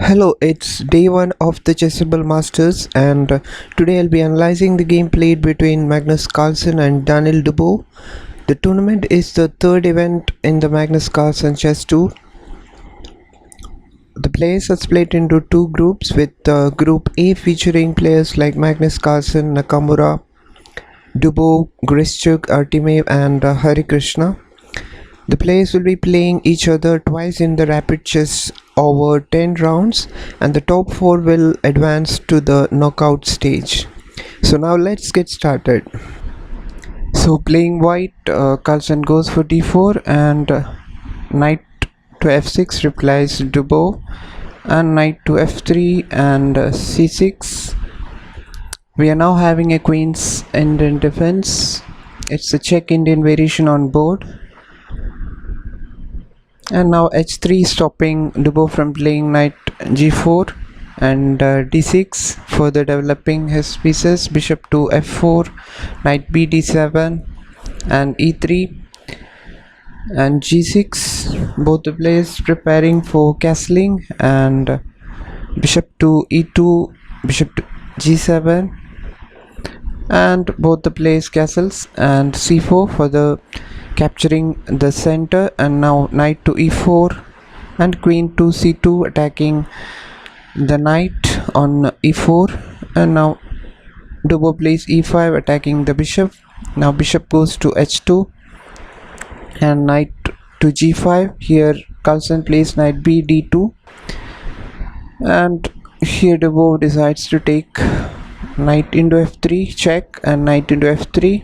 Hello, it's day one of the Chessable Masters, and today I'll be analyzing the game played between Magnus Carlsen and Daniel Dubov. The tournament is the third event in the Magnus Carlsen Chess Tour. The players are split into two groups, with Group A featuring players like Magnus Carlsen, Nakamura, Dubov, Grischuk, Artemev, and Hare Krishna. The players will be playing each other twice in the rapid chess over 10 rounds, and the top 4 will advance to the knockout stage. So now let's get started. So playing white, Carlsen goes for d4 and knight to f6 replies Dubov, and knight to f3 and c6. We are now having a queen's Indian defense. It's a check Indian variation on board. And now h3 stopping Dubov from playing knight g4 and d6, further developing his pieces. Bishop to f4, knight b d7 and e3 and g6, both the players preparing for castling, and bishop to e2, bishop to g7, and both the players castles, and c4 for the capturing the center. And now knight to e4 and queen to c2 attacking the knight on e4, and now Dubov plays e5 attacking the bishop. Now bishop goes to h2 and knight to g5. Here Carlsen plays knight b d2, and here Dubov decides to take knight into f3 check and knight into f3.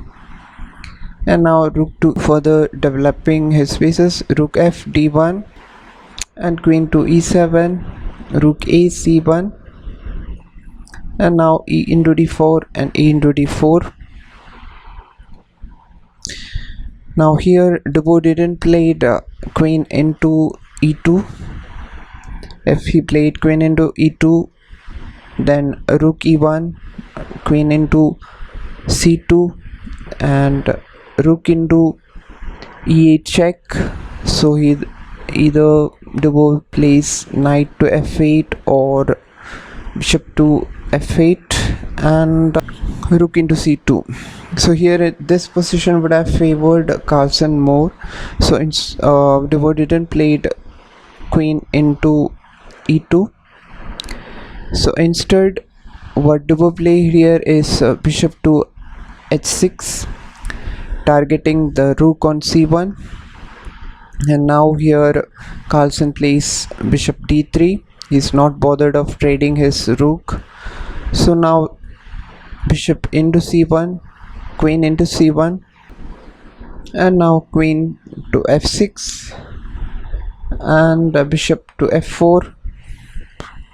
And now rook to further developing his pieces. Rook f d1 and queen to e7, rook a c1, and now e into d4 and e into d4. Now here Dubov didn't play the queen into e2. If he played queen into e2, then rook e1, queen into c2, and rook into e8 check. So he either Dubov plays knight to f8 or bishop to f8 and rook into c2. So here this position would have favored Carlsen more. So Dubov didn't play queen into e2. So instead what Dubov played here is bishop to h6, targeting the rook on c1. And now here Carlsen plays bishop d3. He's not bothered of trading his rook. So now bishop into c1, queen into c1, and now queen to f6 and bishop to f4.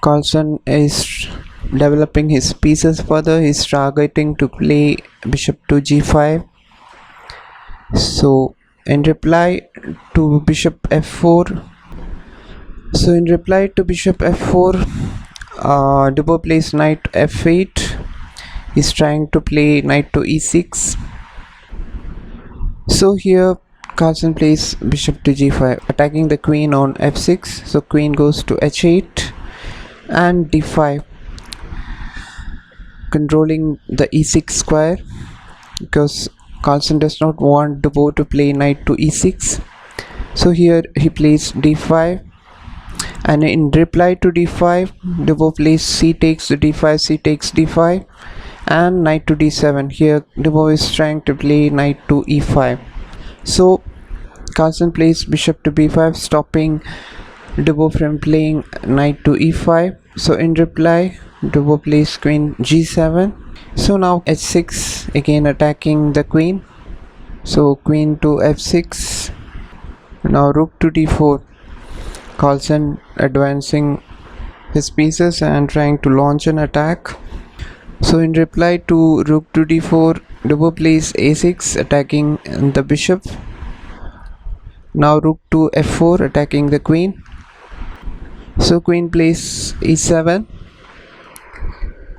Carlsen is developing his pieces further. He's targeting to play bishop to g5. So in reply to bishop f4, Dubov plays knight f8. He's trying to play knight to e6. So here Carlsen plays bishop to g5, attacking the queen on f6. So queen goes to h8 and d5, controlling the e6 square, because Carlsen does not want Dubov to play knight to e6. So here he plays d5, and in reply to d5 Dubov plays c takes d5, c takes d5 and knight to d7. Here Dubov is trying to play knight to e5. So Carlsen plays bishop to b5, stopping Dubov from playing knight to e5. So in reply Dubov plays queen g7. So now h6, again attacking the queen. So queen to f6. Now rook to d4. Carlsen advancing his pieces and trying to launch an attack. So in reply to rook to d4, Dubov plays a6, attacking the bishop. Now rook to f4, attacking the queen. So queen plays e7,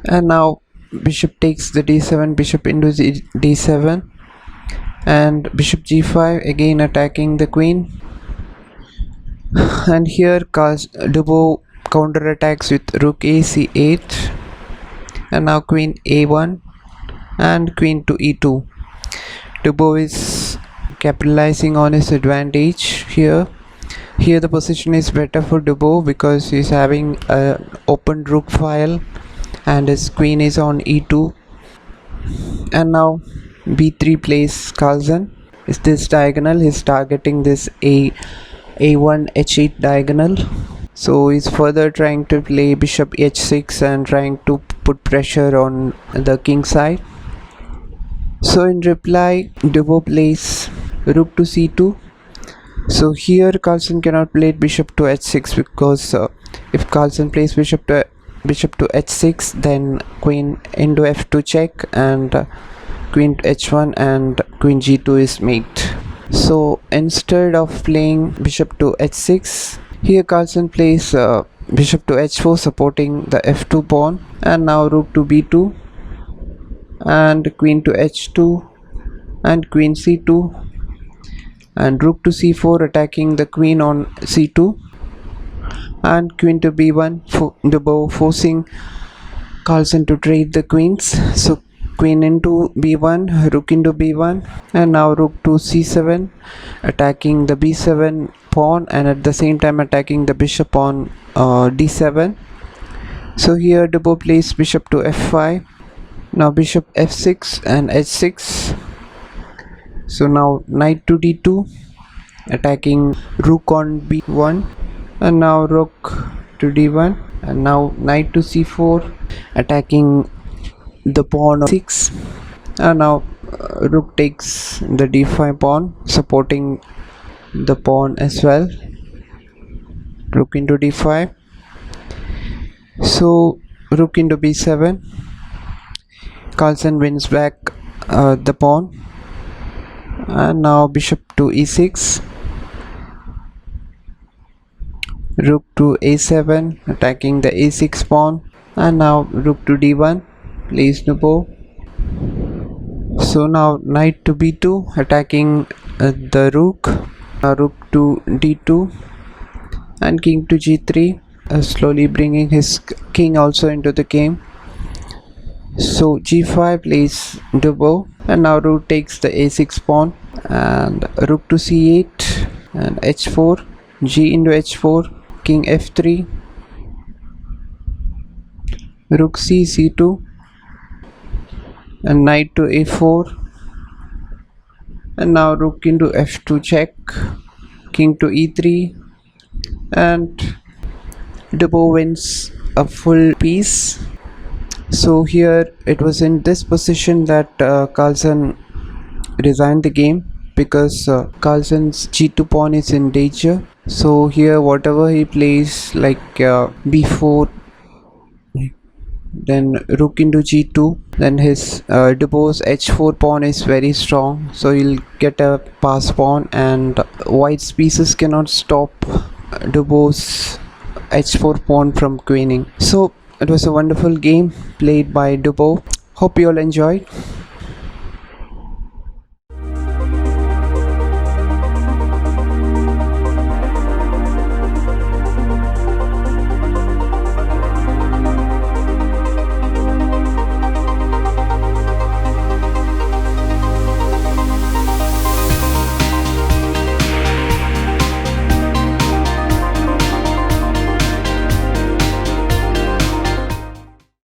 and now bishop takes the d7, bishop into d7, and bishop g5, again attacking the queen. And here Dubov counter attacks with rook a c8, and now queen a1 and queen to e2. Dubov is capitalizing on his advantage here. Here the position is better for Dubov because he's having an open rook file and his queen is on e2. And now b3 plays Carlsen. Is this diagonal? He's targeting this a1 h8 diagonal. So he's further trying to play bishop h6 and trying to put pressure on the king side. So in reply, Dubov plays rook to c2. So here Carlsen cannot play bishop to h6 because if Carlsen plays bishop to h6, then queen into f2 check and queen to h1 and queen g2 is mate. So instead of playing bishop to h6, here Carlsen plays bishop to h4 supporting the f2 pawn, and now rook to b2 and queen to h2 and queen c2 and rook to c4 attacking the queen on c2 and queen to b1, Dubov forcing Carlsen to trade the queens. So queen into b1, rook into b1, and now rook to c7 attacking the b7 pawn and at the same time attacking the bishop on d7. So here Dubov plays bishop to f5, now bishop f6 and h6. So now knight to d2 attacking rook on b1, and now rook to d1, and now knight to c4 attacking the pawn on 6, and now rook takes the d5 pawn supporting the pawn as well, rook into d5. So rook into b7, Carlsen wins back the pawn, and now bishop to e6, rook to a7 attacking the a6 pawn, and now rook to d1 plays Dubov. So now knight to b2 attacking the rook, rook to d2 and king to g3, slowly bringing his king also into the game. So g5 plays Dubov, and now rook takes the a6 pawn and rook to c8 and h4, g into h4, king f3, rook c c2 and knight to a4, and now rook into f2 check, king to e3, and Dubov wins a full piece. So here it was in this position that Carlsen resigned the game because Carlsen's g2 pawn is in danger. So here whatever he plays like b4, then rook into g2, then his Dubov's h4 pawn is very strong, so he'll get a pass pawn and white's pieces cannot stop Dubov's h4 pawn from queening. So it was a wonderful game played by Dubov. Hope you all enjoyed.